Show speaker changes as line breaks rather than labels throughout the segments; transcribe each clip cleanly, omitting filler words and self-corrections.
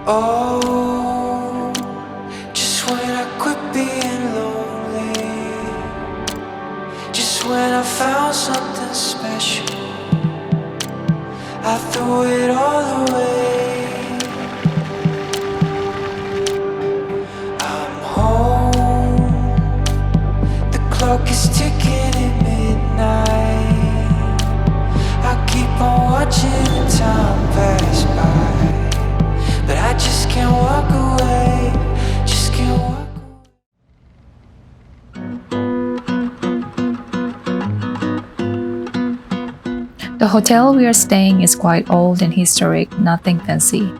Oh, just when I quit being lonely, just when I found something special, I threw it all away. I'm home, the clock is ticking at midnight. I keep on watching the time pass by, but I just can't walk away, just can't walk away.
The hotel we are staying is quite old and historic, nothing fancy.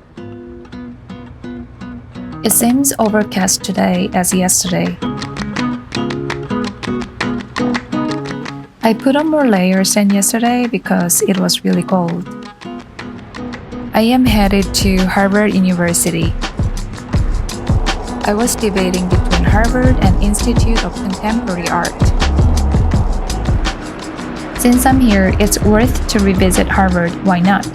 It seems overcast today as yesterday. I put on more layers than yesterday because it was really cold. I am headed to Harvard University. I was debating between Harvard and Institute of Contemporary Art. Since I'm here, it's worth to revisit Harvard, why not?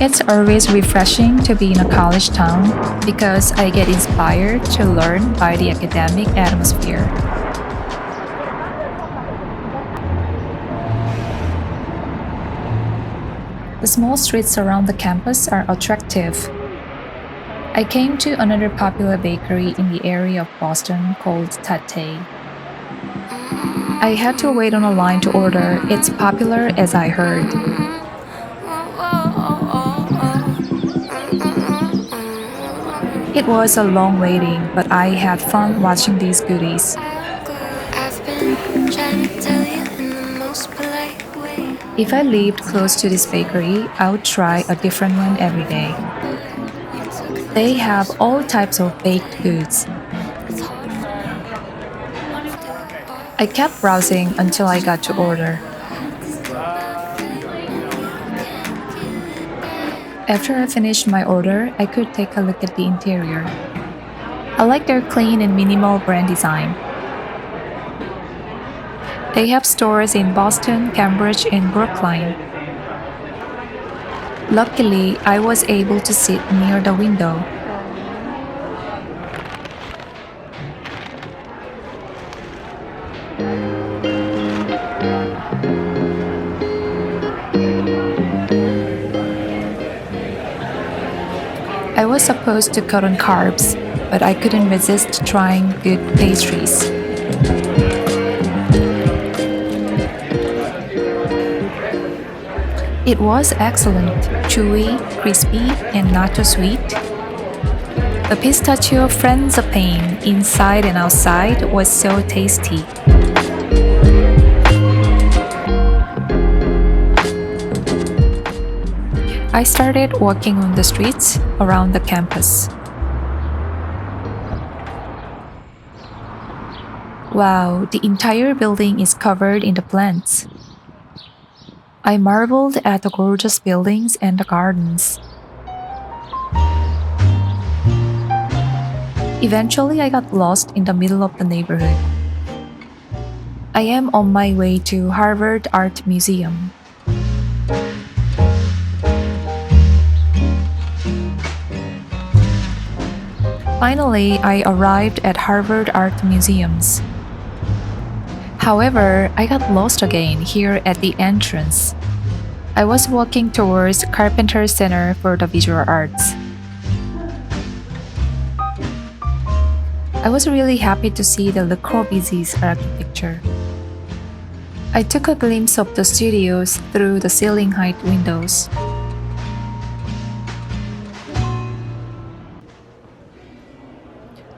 It's always refreshing to be in a college town because I get inspired to learn by the academic atmosphere. The small streets around the campus are attractive. I came to another popular bakery in the area of Boston called Tatte. I had to wait on a line to order. It's popular as I heard. It was a long waiting, but I had fun watching these goodies. If I lived close to this bakery, I would try a different one every day. They have all types of baked goods. I kept browsing until I got to order. After I finished my order, I could take a look at the interior. I like their clean and minimal brand design. They have stores in Boston, Cambridge, and Brookline. Luckily, I was able to sit near the window. I was supposed to cut on carbs, but I couldn't resist trying good pastries. It was excellent, chewy, crispy, and not too sweet. The pistachio franzapane inside and outside was so tasty. I started walking on the streets around the campus. Wow, the entire building is covered in the plants. I marveled at the gorgeous buildings and the gardens. Eventually, I got lost in the middle of the neighborhood. I am on my way to Harvard Art Museum. Finally, I arrived at Harvard Art Museums. However, I got lost again here at the entrance. I was walking towards Carpenter Center for the Visual Arts. I was really happy to see the Le Corbusier's architecture. I took a glimpse of the studios through the ceiling height windows.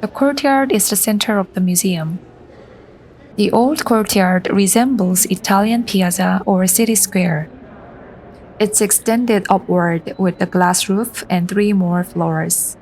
The courtyard is the center of the museum. The old courtyard resembles Italian piazza or city square. It's extended upward with a glass roof and 3 more floors.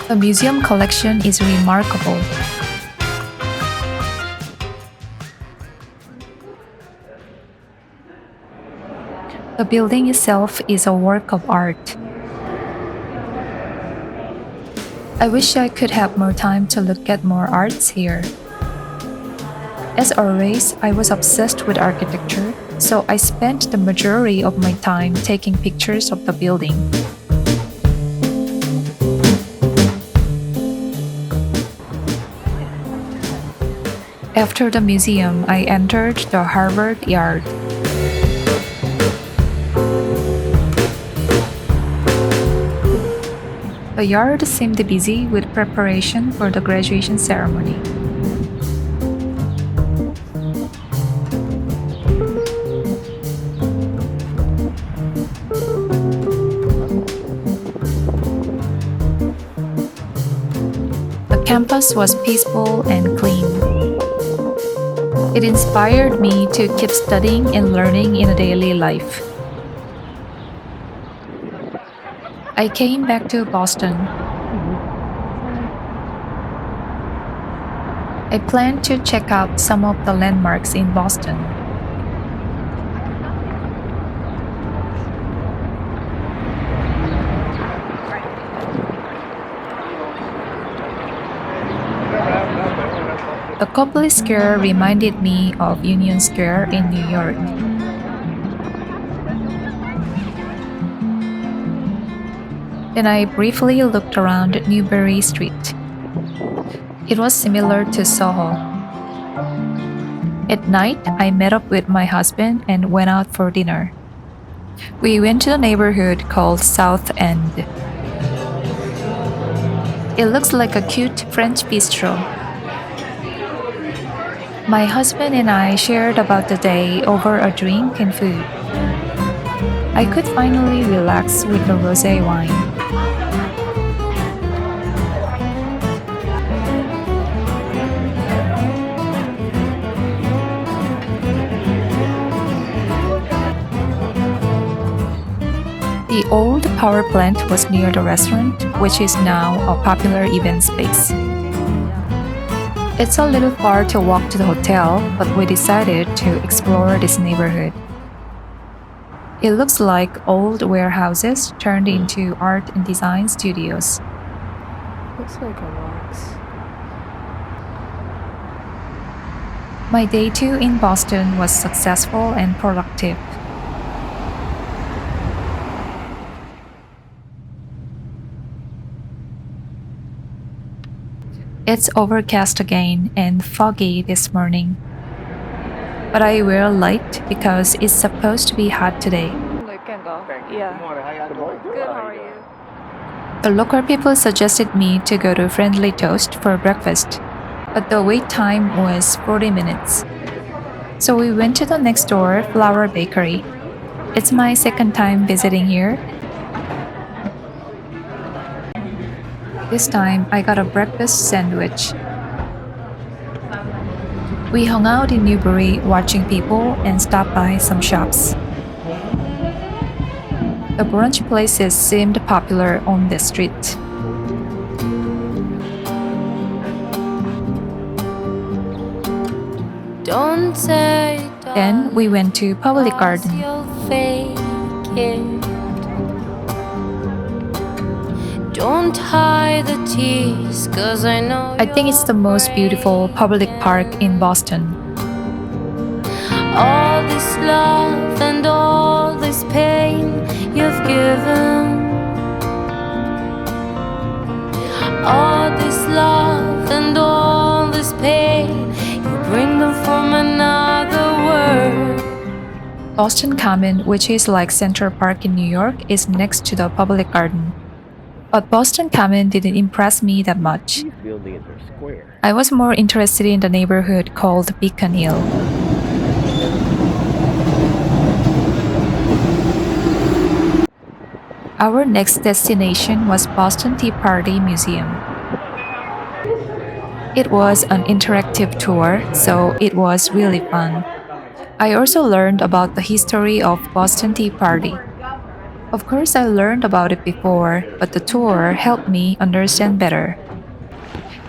The museum collection is remarkable. The building itself is a work of art. I wish I could have more time to look at more arts here. As always, I was obsessed with architecture, so I spent the majority of my time taking pictures of the building. After the museum, I entered the Harvard Yard. The yard seemed busy with preparation for the graduation ceremony. The campus was peaceful and clean. It inspired me to keep studying and learning in a daily life. I came back to Boston. I plan to check out some of the landmarks in Boston. The Copley Square reminded me of Union Square in New York. Then I briefly looked around Newbury Street. It was similar to Soho. At night, I met up with my husband and went out for dinner. We went to the neighborhood called South End. It looks like a cute French bistro. My husband and I shared about the day over a drink and food. I could finally relax with the rosé wine. The old power plant was near the restaurant, which is now a popular event space. It's a little far to walk to the hotel, but we decided to explore this neighborhood. It looks like old warehouses turned into art and design studios.
Looks like a box.
My day 2 in Boston was successful and productive. It's overcast again and foggy this morning. But I wear light because it's supposed to be hot today.
We can go. Yeah. Good, how are you?
The local people suggested me to go to Friendly Toast for breakfast, but the wait time was 40 minutes. So we went to the next door Flour Bakery. It's my second time visiting here. This time, I got a breakfast sandwich. We hung out in Newbury watching people and stopped by some shops. The brunch places seemed popular on the street.
Don't say
Then we went to Public Garden.
you'll fake it. Don't hide the tears, 'cause I know
I think it's the most beautiful public park in Boston.
all this love and all this pain you've given. All this love and all this pain, you bring them from another world.
Boston Common, which is like Central Park in New York, is next to the Public Garden. But Boston Common didn't impress me that much.
These buildings are square.
I was more interested in the neighborhood called Beacon Hill. Our next destination was Bostonteaparty Museum. It was an interactive tour, so it was really fun. I also learned about the history of Boston Tea Party. Of course, I learned about it before, but the tour helped me understand better.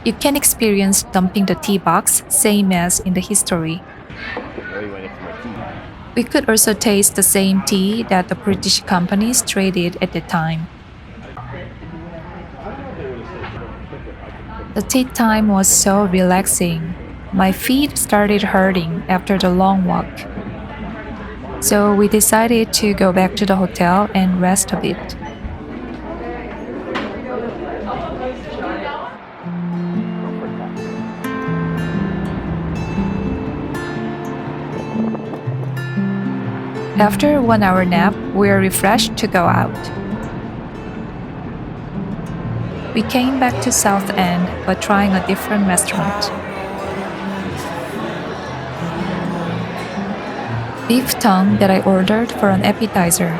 You can experience dumping the tea box, same as in the history. We could also taste the same tea that the British companies traded at the time. The tea time was so relaxing. My feet started hurting after the long walk. So we decided to go back to the hotel and rest a bit. After a 1 hour nap, we are refreshed to go out. We came back to South End, but trying a different restaurant. Beef tongue that I ordered for an appetizer.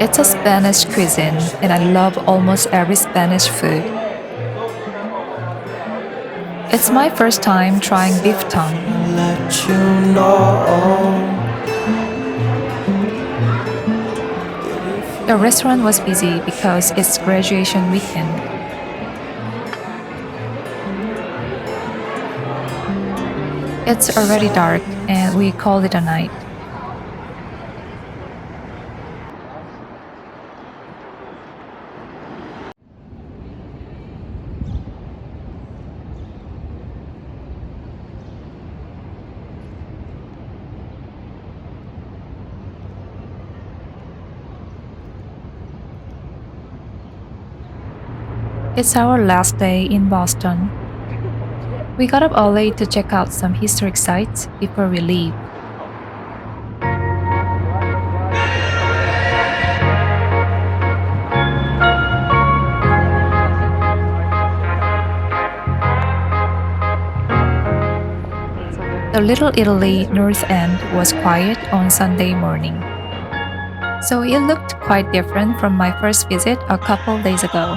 It's a Spanish cuisine, and I love almost every Spanish food. It's my first time trying beef tongue.
Let you know.
The restaurant was busy because it's graduation weekend. It's already dark and we called it a night. It's our last day in Boston. We got up early to check out some historic sites before we leave. The Little Italy North End was quiet on Sunday morning. So it looked quite different from my first visit a couple days ago.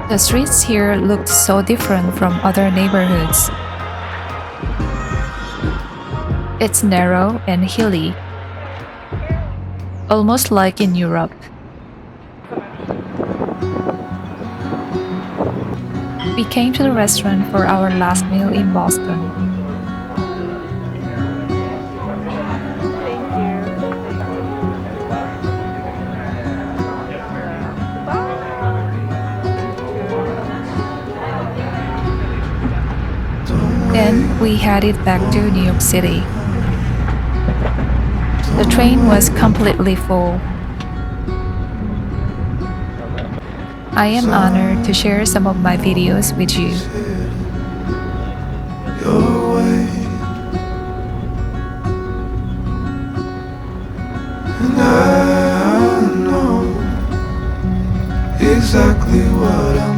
The streets here looked so different from other neighborhoods. It's narrow and hilly, almost like in Europe. We came to the restaurant for our last meal in Boston. Then we headed back to New York City. The train was completely full. I am honored to share some of my videos with you.
Your way. And I know exactly what I'm